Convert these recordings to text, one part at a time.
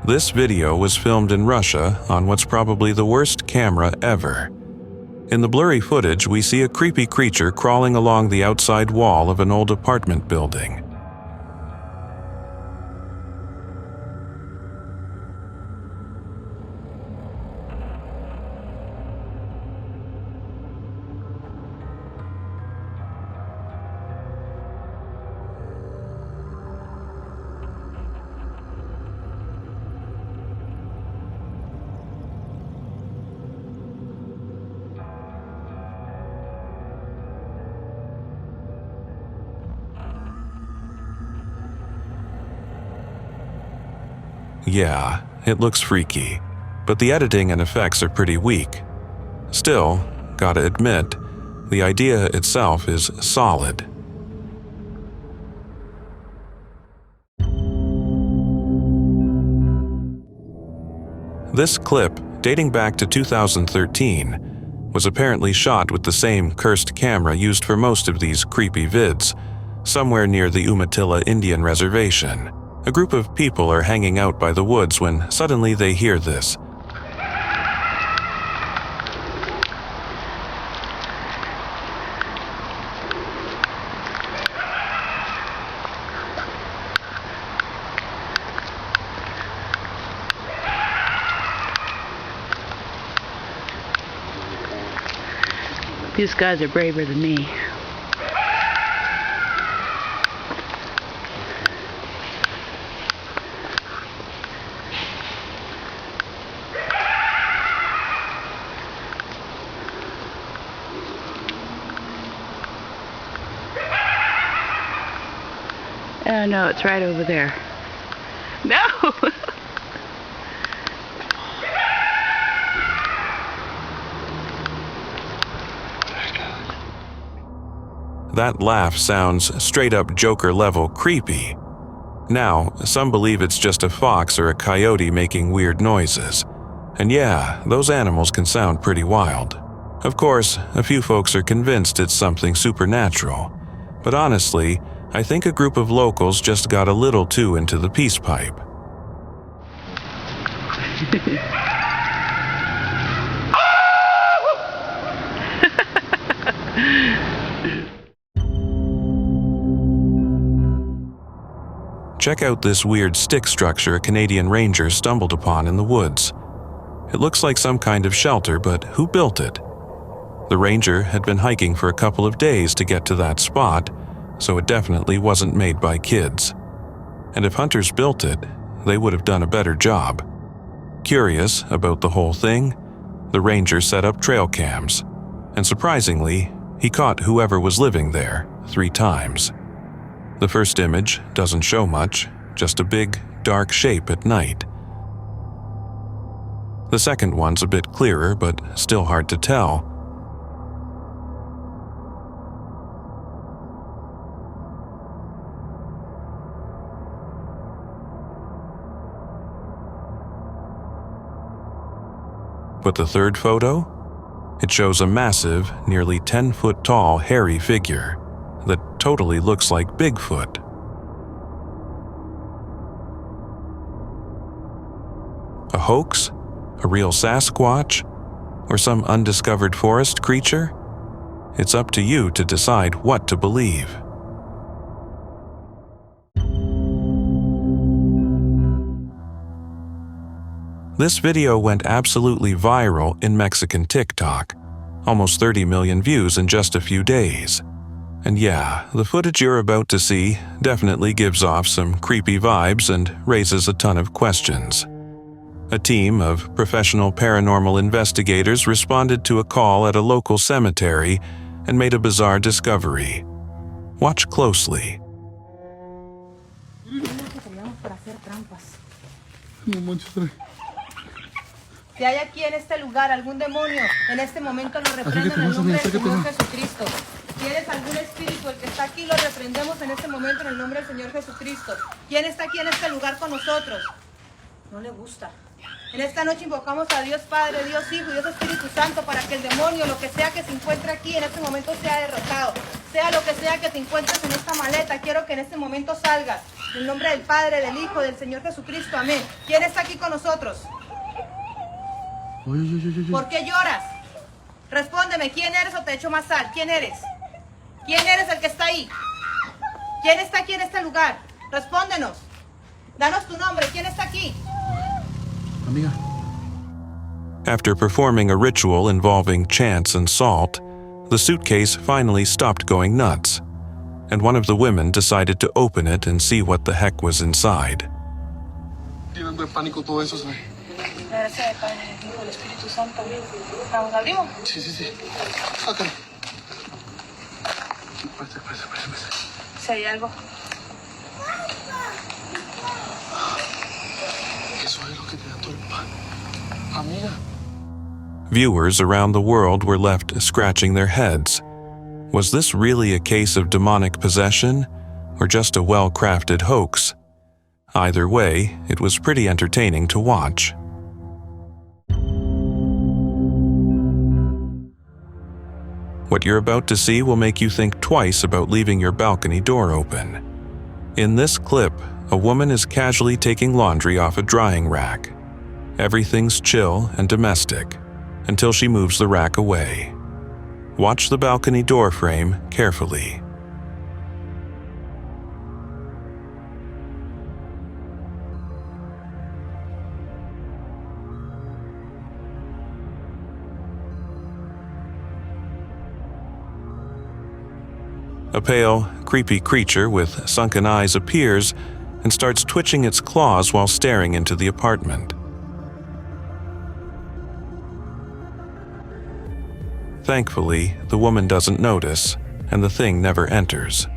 This video was filmed in Russia on what's probably the worst camera ever. In the blurry footage, we see a creepy creature crawling along the outside wall of an old apartment building. Yeah, it looks freaky, but the editing and effects are pretty weak. Still, gotta admit, the idea itself is solid. This clip, dating back to 2013, was apparently shot with the same cursed camera used for most of these creepy vids, somewhere near the Umatilla Indian Reservation. A group of people are hanging out by the woods when suddenly they hear this. These guys are braver than me. Oh no, it's right over there. No! That laugh sounds straight up Joker level creepy. Now, some believe it's just a fox or a coyote making weird noises. And yeah, those animals can sound pretty wild. Of course, a few folks are convinced it's something supernatural. But honestly, I think a group of locals just got a little too into the peace pipe. Check out this weird stick structure a Canadian ranger stumbled upon in the woods. It looks like some kind of shelter, but who built it? The ranger had been hiking for a couple of days to get to that spot, so it definitely wasn't made by kids. And if hunters built it, they would have done a better job. Curious about the whole thing, the ranger set up trail cams, and surprisingly, he caught whoever was living there 3 times. The first image doesn't show much, just a big, dark shape at night. The second one's a bit clearer, but still hard to tell. But the third photo? It shows a massive, nearly 10-foot tall, hairy figure that totally looks like Bigfoot. A hoax? A real Sasquatch? Or some undiscovered forest creature? It's up to you to decide what to believe. This video went absolutely viral in Mexican TikTok. Almost 30 million views in just a few days. And yeah, the footage you're about to see definitely gives off some creepy vibes and raises a ton of questions. A team of professional paranormal investigators responded to a call at a local cemetery and made a bizarre discovery. Watch closely. Si hay aquí en este lugar algún demonio, en este momento lo reprendo en el nombre del Señor Jesucristo. ¿Tienes algún espíritu? El que está aquí lo reprendemos en este momento en el nombre del Señor Jesucristo. ¿Quién está aquí en este lugar con nosotros? No le gusta. En esta noche invocamos a Dios Padre, Dios Hijo y Dios Espíritu Santo para que el demonio, lo que sea que se encuentre aquí en este momento, sea derrotado. Sea lo que sea que te encuentres en esta maleta, quiero que en este momento salgas. En el nombre del Padre, del Hijo, del Señor Jesucristo. Amén. ¿Quién está aquí con nosotros? ¿Por qué lloras? Respóndeme, ¿quién eres o te echo más sal? ¿Quién eres? ¿Quién eres el que está ahí? ¿Quién está aquí en este lugar? Respóndenos. Danos tu nombre. ¿Quién está aquí? Amiga. After performing a ritual involving chants and salt, the suitcase finally stopped going nuts, and one of the women decided to open it and see what the heck was inside. Tienen de pánico todo eso, ¿sabes? Gracias al Padre, del Hijo, del Espíritu Santo. ¿Vamos, abrimos? Sí. Sácalo. Pasa. Si hay algo. Eso es lo que te da todo el pan. Amiga. Viewers around the world were left scratching their heads. Was this really a case of demonic possession, or just a well-crafted hoax? Either way, it was pretty entertaining to watch. What you're about to see will make you think twice about leaving your balcony door open. In this clip, a woman is casually taking laundry off a drying rack. Everything's chill and domestic, until she moves the rack away. Watch the balcony door frame carefully. A pale, creepy creature with sunken eyes appears and starts twitching its claws while staring into the apartment. Thankfully, the woman doesn't notice, and the thing never enters.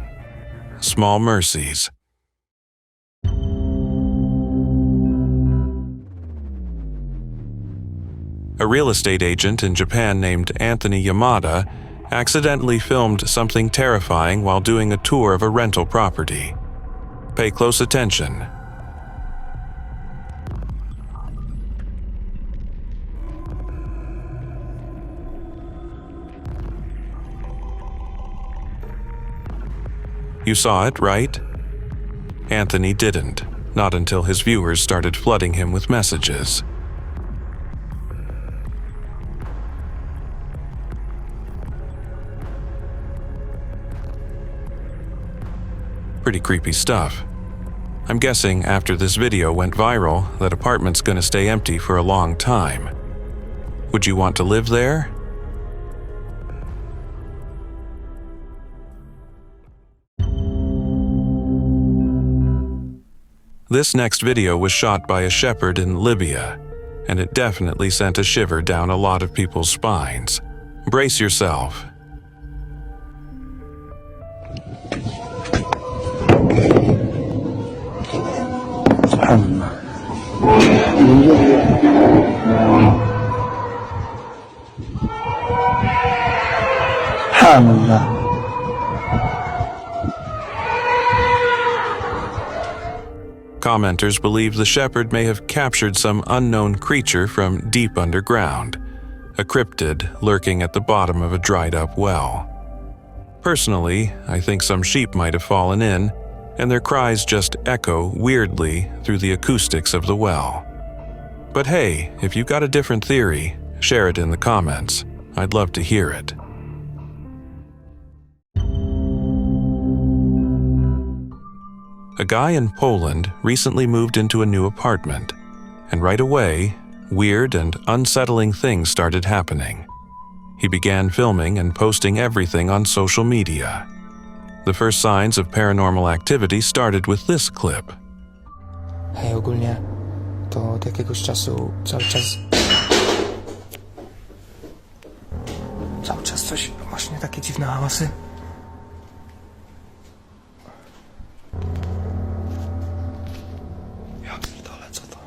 Small mercies. A real estate agent in Japan named Anthony Yamada accidentally filmed something terrifying while doing a tour of a rental property. Pay close attention. You saw it, right? Anthony didn't, not until his viewers started flooding him with messages. Pretty creepy stuff. I'm guessing after this video went viral, that apartment's gonna stay empty for a long time. Would you want to live there? This next video was shot by a shepherd in Libya, and it definitely sent a shiver down a lot of people's spines. Brace yourself. Commenters believe the shepherd may have captured some unknown creature from deep underground, a cryptid lurking at the bottom of a dried-up well. Personally, I think some sheep might have fallen in, and their cries just echo weirdly through the acoustics of the well. But hey, if you've got a different theory, share it in the comments. I'd love to hear it. A guy in Poland recently moved into a new apartment, and right away, weird and unsettling things started happening. He began filming and posting everything on social media. The first signs of paranormal activity started with this clip. Hej, ogólnie to od jakiegoś czasu cały czas coś, właśnie takie dziwne hałasy. Ja pierdolę, co to?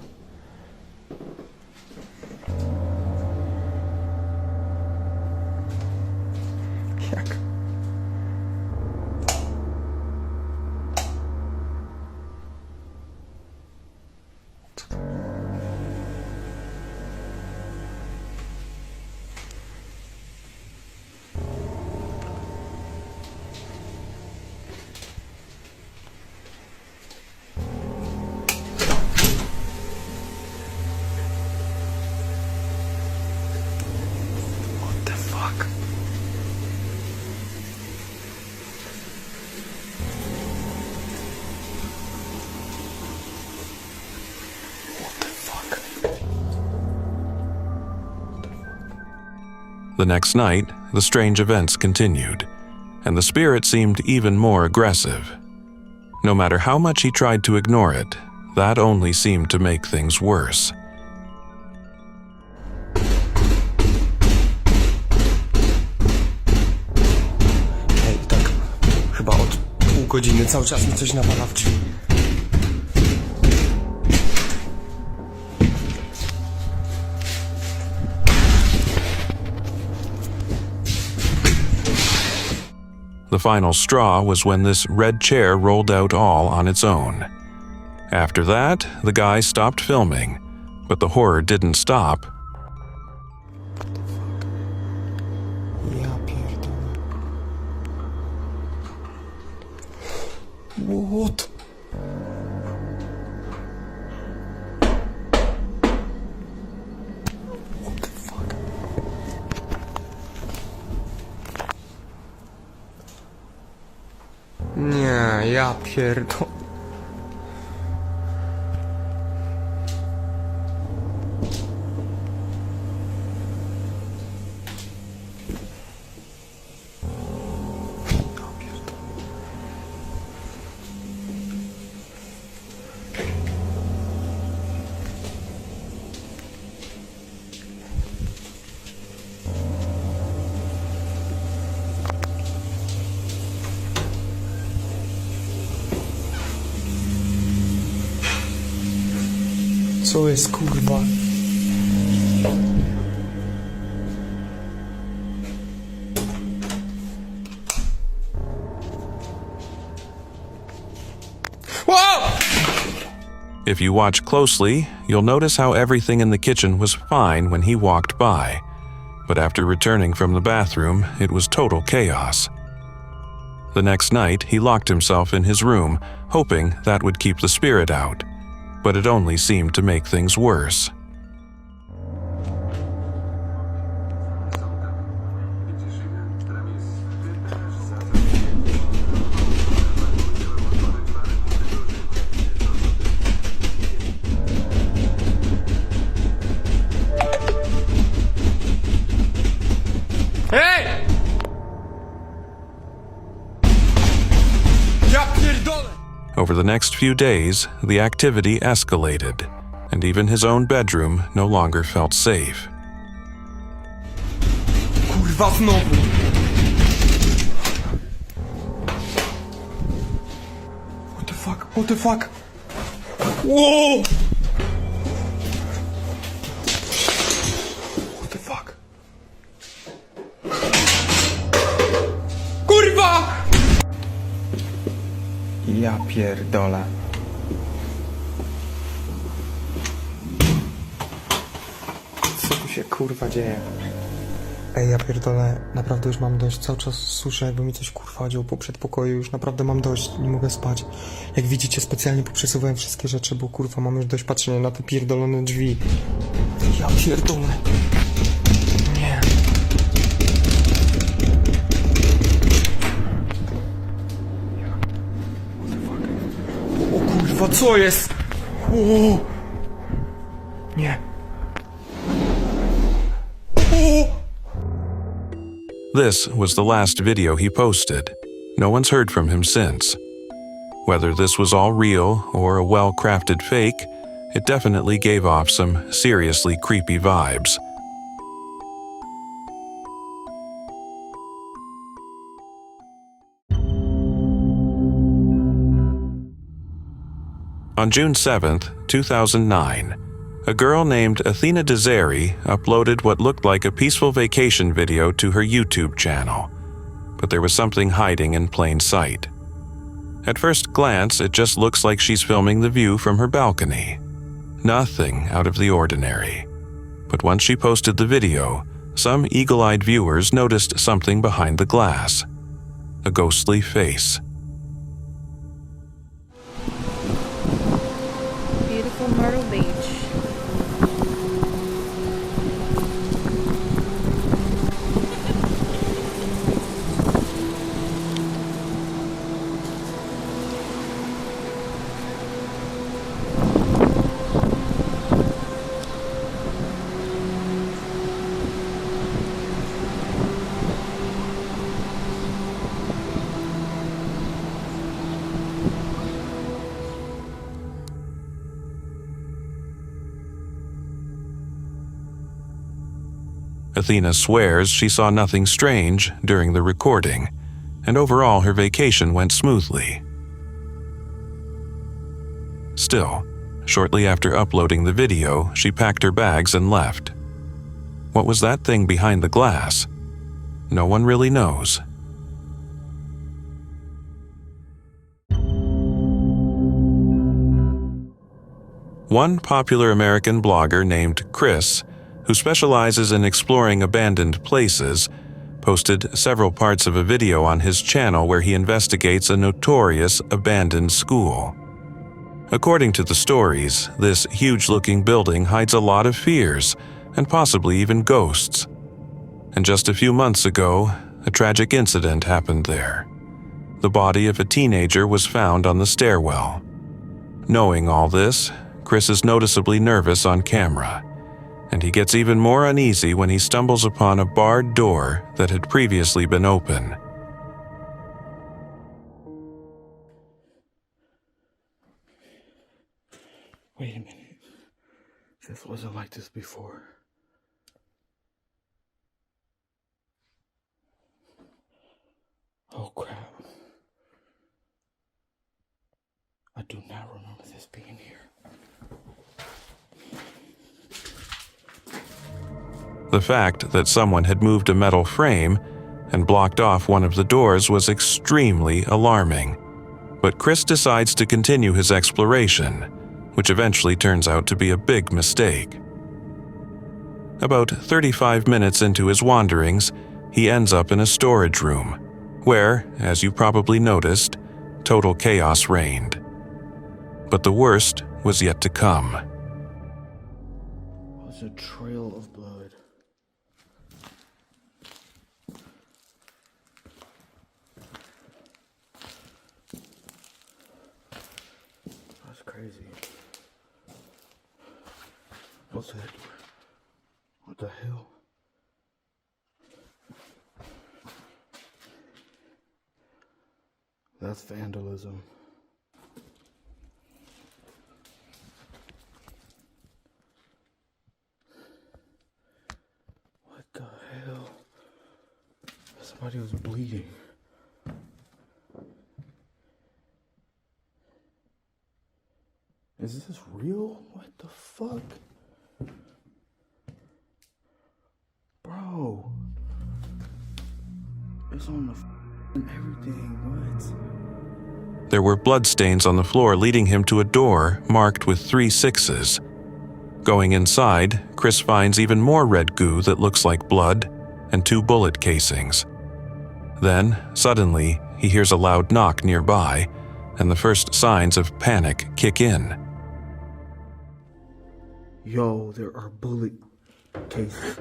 Jak? Co to? The next night, the strange events continued, and the spirit seemed even more aggressive. No matter how much he tried to ignore it, that only seemed to make things worse. Ej, tak chyba od pół godziny cały czas mi coś nawala w drzwi. The final straw was when this red chair rolled out all on its own. After that, the guy stopped filming, but the horror didn't stop. Ja pierdolę. What? What the fuck? Nie, ja pierdolę. Co jest, kurwa? Whoa! If you watch closely, you'll notice how everything in the kitchen was fine when he walked by, but after returning from the bathroom, it was total chaos. The next night, he locked himself in his room, hoping that would keep the spirit out, but it only seemed to make things worse. Hey! Ja pierdolę! Over the next few days, the activity escalated, and even his own bedroom no longer felt safe. Kurwa, znowu! What the fuck? What the fuck? Whoa! What the fuck? Kurwa! Ja pierdolę. Co tu się kurwa dzieje? Ej, ja pierdolę, naprawdę już mam dość. Cały czas słyszę, jakby mi coś kurwa działo po przedpokoju. Już naprawdę mam dość, nie mogę spać. Jak widzicie, specjalnie poprzesuwałem wszystkie rzeczy, bo kurwa mam już dość patrzenia na te pierdolone drzwi. Ja pierdolę. Nie. O kurwa, co jest? O! Nie. O! This was the last video he posted. No one's heard from him since. Whether this was all real or a well-crafted fake, it definitely gave off some seriously creepy vibes. On June 7th, 2009, a girl named Athena Deseri uploaded what looked like a peaceful vacation video to her YouTube channel, but there was something hiding in plain sight. At first glance, it just looks like she's filming the view from her balcony. Nothing out of the ordinary. But once she posted the video, some eagle-eyed viewers noticed something behind the glass. A ghostly face. Beautiful Myrtle Beach. Athena swears she saw nothing strange during the recording, and overall her vacation went smoothly. Still, shortly after uploading the video, she packed her bags and left. What was that thing behind the glass? No one really knows. One popular American blogger named Chris, who specializes in exploring abandoned places, posted several parts of a video on his channel where he investigates a notorious abandoned school. According to the stories, this huge-looking building hides a lot of fears, and possibly even ghosts. And just a few months ago, a tragic incident happened there. The body of a teenager was found on the stairwell. Knowing all this, Chris is noticeably nervous on camera, and he gets even more uneasy when he stumbles upon a barred door that had previously been open. Wait a minute. This wasn't like this before. Oh crap. I do not remember this being here. The fact that someone had moved a metal frame and blocked off one of the doors was extremely alarming, but Chris decides to continue his exploration, which eventually turns out to be a big mistake. About 35 minutes into his wanderings, he ends up in a storage room, where, as you probably noticed, total chaos reigned. But the worst was yet to come. There's a trail of blood. That's crazy. What's that? What the hell? That's vandalism. What the hell? Somebody was bleeding. Is this real? What the fuck? Bro. It's on the everything. What? There were bloodstains on the floor leading him to a door marked with 3 6s. Going inside, Chris finds even more red goo that looks like blood and 2 bullet casings. Then, suddenly, he hears a loud knock nearby, and the first signs of panic kick in. Yo, there are bullet cases.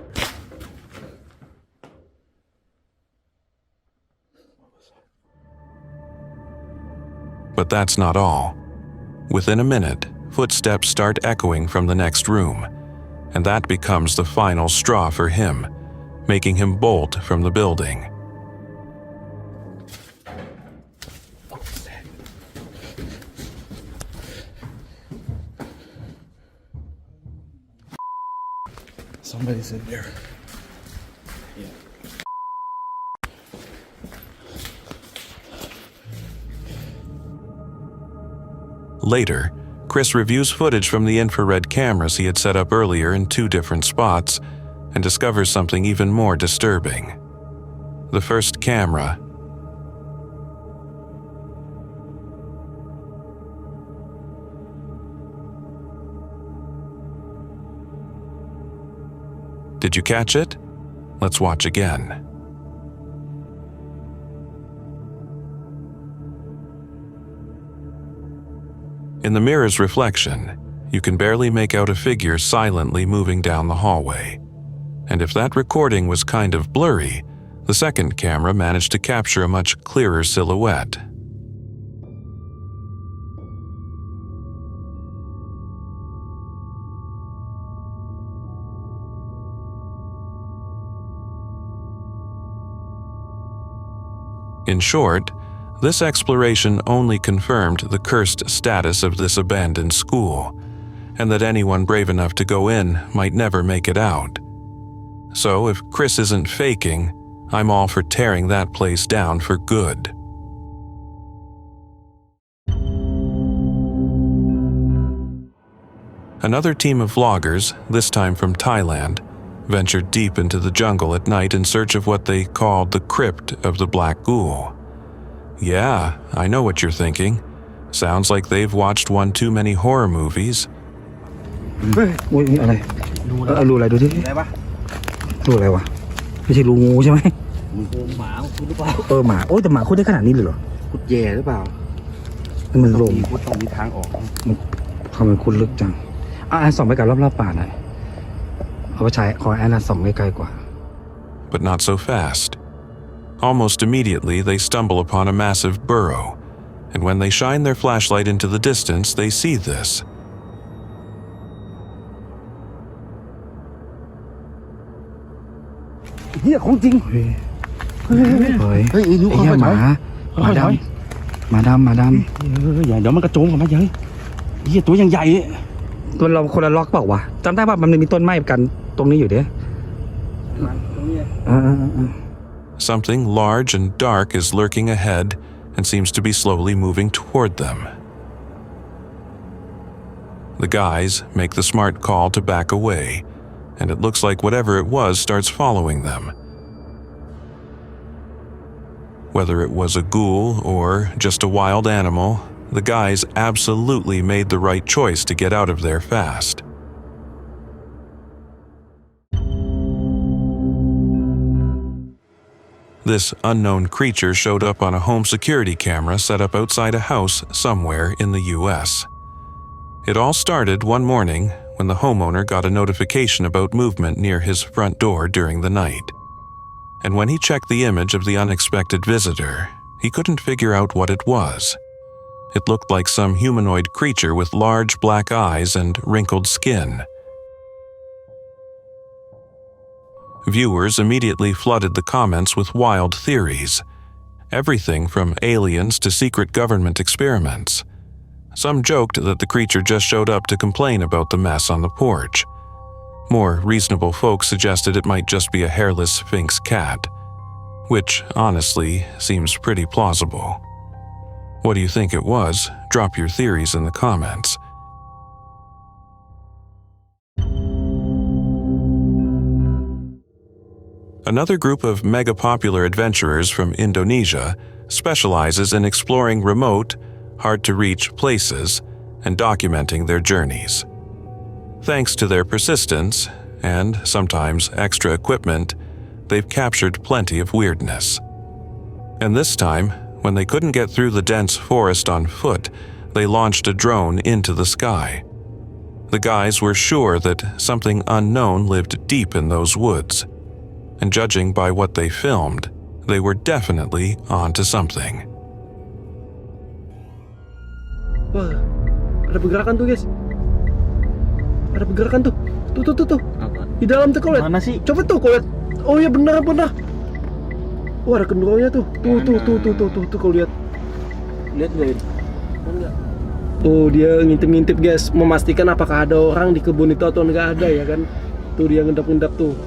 But that's not all. Within a minute, footsteps start echoing from the next room, and that becomes the final straw for him, making him bolt from the building. What was that? Somebody's in there. Yeah. Later, Chris reviews footage from the infrared cameras he had set up earlier in 2 different spots and discovers something even more disturbing. The first camera. Did you catch it? Let's watch again. In the mirror's reflection, you can barely make out a figure silently moving down the hallway. And if that recording was kind of blurry, the second camera managed to capture a much clearer silhouette. In short, this exploration only confirmed the cursed status of this abandoned school, and that anyone brave enough to go in might never make it out. So if Chris isn't faking, I'm all for tearing that place down for good. Another team of vloggers, this time from Thailand, ventured deep into the jungle at night in search of what they called the crypt of the black ghoul. Yeah, I know what you're thinking. Sounds like they've watched one too many horror movies. อุ้ยอะไรรูอะไรดูสิรูอะไรวะไม่ใช่รูงูใช่ไหมหมาคุณหรือเปล่าหมาโอ้ยแต่หมาคุณได้ขนาดนี้เลยเหรอคุณแย่หรือเปล่ามันลงคุณต้องมีทางออกมันทำไมคุณลึกจังส่องไปกับรอบๆป่าหน่อยเอาไปใช้ขอแอนส่องไกลๆกว่า But not so fast. Almost immediately, they stumble upon a massive burrow, and when they shine their flashlight into the distance, they see this. Here, không chính. Ơi, Madam. Dạ, đóมันกระโจมกันมาเยอะเหี้ยตัวยังใหญ่ตัวเราคนละล็อกเปล่าวะจำได้ป่ะมันมีต้นไม้กันตรงนี้อยู่เด้ Something large and dark is lurking ahead and seems to be slowly moving toward them. The guys make the smart call to back away, and it looks like whatever it was starts following them. Whether it was a ghoul or just a wild animal, the guys absolutely made the right choice to get out of there fast. This unknown creature showed up on a home security camera set up outside a house somewhere in the US. It all started one morning when the homeowner got a notification about movement near his front door during the night. And when he checked the image of the unexpected visitor, he couldn't figure out what it was. It looked like some humanoid creature with large black eyes and wrinkled skin. Viewers immediately flooded the comments with wild theories. Everything from aliens to secret government experiments. Some joked that the creature just showed up to complain about the mess on the porch. More reasonable folks suggested it might just be a hairless Sphinx cat, which, honestly, seems pretty plausible. What do you think it was? Drop your theories in the comments. Another group of mega-popular adventurers from Indonesia specializes in exploring remote, hard-to-reach places and documenting their journeys. Thanks to their persistence, and sometimes extra equipment, they've captured plenty of weirdness. And this time, when they couldn't get through the dense forest on foot, they launched a drone into the sky. The guys were sure that something unknown lived deep in those woods. And judging by what they filmed, they were definitely onto something. Wah, ada pergerakan tuh guys. Ada pergerakan tuh. Tuh. Apa? Di dalam tuh kau lihat. Mana sih? Coba tuh kau lihat. Oh iya benar. Wah ada genderuwonya tuh. Tuh kau lihat. Lihat nggak ini? Enggak. Oh dia ngintip-ngintip guys, memastikan apakah ada orang di kebun itu atau enggak ada ya kan. Tuh dia ngendap-ngendap tuh.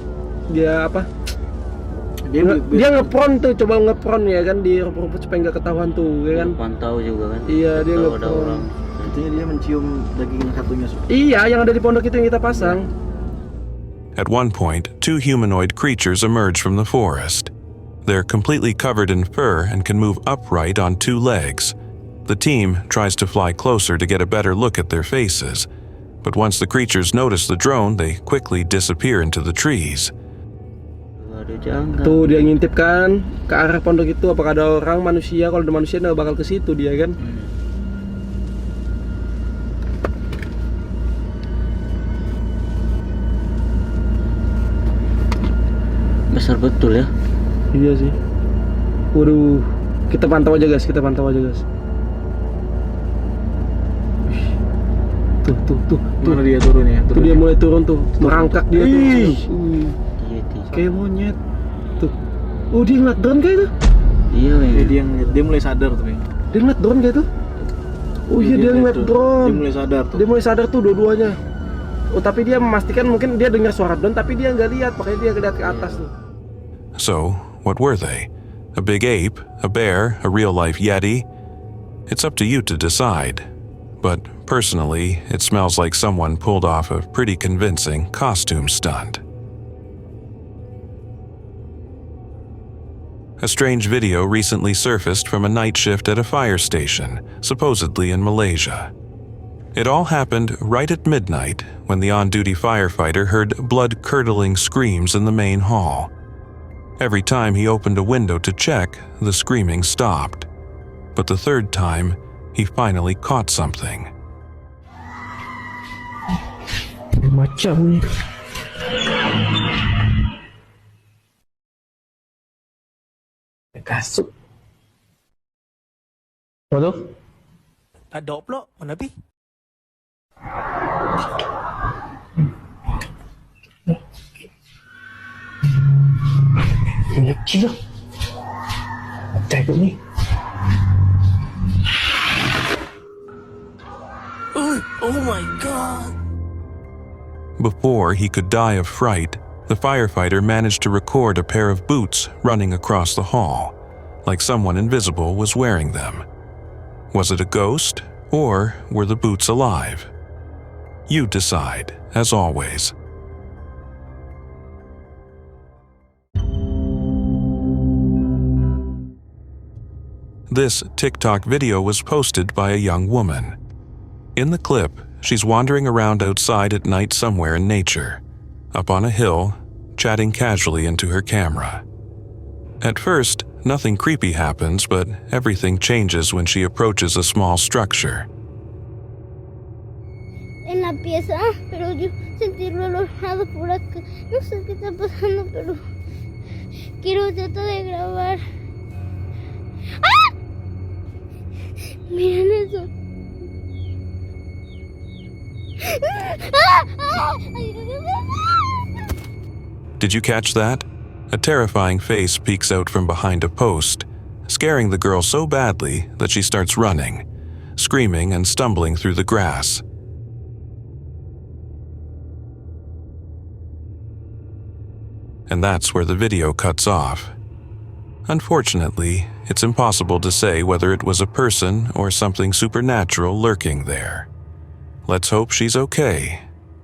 Dia apa? Dia ngepron tuh, coba ngepron ya kan di rumput-rumput supaya nggak ketahuan tuh ya kan. Pantau juga kan. Iya dia ngepron. Ada orang. Artinya dia mencium daging satunya. Iya yang ada di pondok itu yang kita pasang. At one point, two humanoid creatures emerge from the forest. They're completely covered in fur and can move upright on two legs. The team tries to fly closer to get a better look at their faces. But once the creatures notice the drone, they quickly disappear into the trees. Tuh dia ngintip kan ke arah pondok itu, apakah ada orang manusia. Kalau ada manusia dia bakal ke situ dia kan. Besar betul ya. Iya sih. Waduh, kita pantau aja guys. Tuh. Mana dia turun ya? Tuh dia mulai turun tuh, merangkak dia tuh. Kayak monyet. Tuh. Oh dia ngeliat drone kayak itu? Iya, dia mulai sadar tuh. Dia ngeliat drone kayak itu? Oh iya dia ngeliat drone. Dia mulai sadar tuh. Dia mulai sadar tuh dua-duanya. Oh, tapi dia memastikan mungkin dia dengar suara drone tapi dia nggak lihat, makanya dia lihat ke atas nih. So, what were they? A big ape? A bear? A real-life yeti? It's up to you to decide. But personally, it smells like someone pulled off a pretty convincing costume stunt. A strange video recently surfaced from a night shift at a fire station, supposedly in Malaysia. It all happened right at midnight when the on-duty firefighter heard blood-curdling screams in the main hall. Every time he opened a window to check, the screaming stopped. But the third time, he finally caught something. Macam ni. Kasut. Apa tu? Ada pula. Mana pi? Ini kecil. Tengok ni. Oh my god. Before he could die of fright, the firefighter managed to record a pair of boots running across the hall, like someone invisible was wearing them. Was it a ghost, or were the boots alive? You decide, as always. This TikTok video was posted by a young woman. In the clip, she's wandering around outside at night somewhere in nature, up on a hill, chatting casually into her camera. At first, nothing creepy happens, but everything changes when she approaches a small structure. En la pieza, pero yo sentí relojado por acá. No sé qué está pasando, pero quiero tratar de grabar. ¡Ah! Miren eso. ¡Ah! ¡Ah! Did you catch that? A terrifying face peeks out from behind a post, scaring the girl so badly that she starts running, screaming and stumbling through the grass. And that's where the video cuts off. Unfortunately, it's impossible to say whether it was a person or something supernatural lurking there. Let's hope she's okay,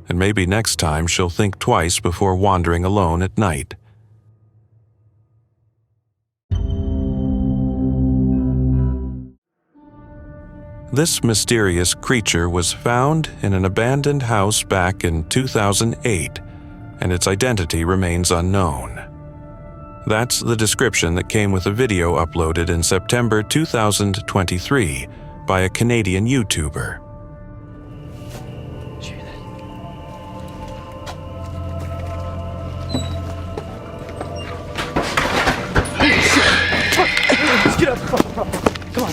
and maybe next time she'll think twice before wandering alone at night. This mysterious creature was found in an abandoned house back in 2008, and its identity remains unknown. That's the description that came with a video uploaded in September 2023 by a Canadian YouTuber. Let's get up. Come on.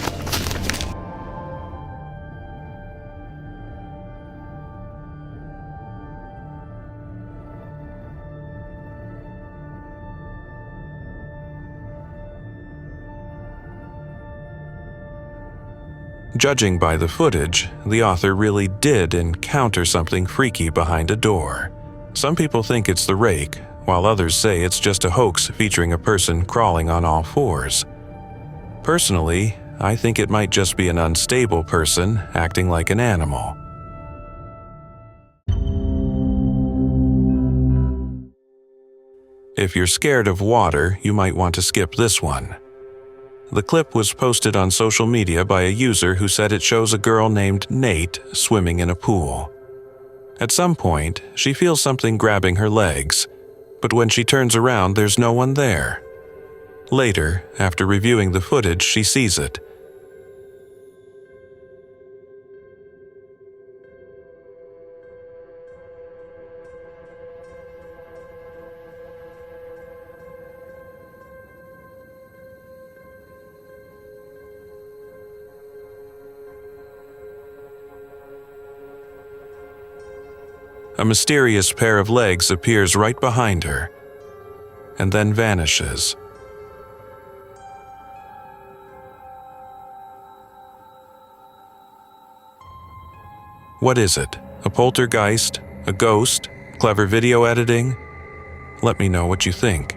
Judging by the footage, the author really did encounter something freaky behind a door. Some people think it's the rake, while others say it's just a hoax featuring a person crawling on all fours. Personally, I think it might just be an unstable person acting like an animal. If you're scared of water, you might want to skip this one. The clip was posted on social media by a user who said it shows a girl named Nate swimming in a pool. At some point, she feels something grabbing her legs, but when she turns around, there's no one there. Later, after reviewing the footage, she sees it. A mysterious pair of legs appears right behind her, and then vanishes. What is it? A poltergeist? A ghost? Clever video editing? Let me know what you think.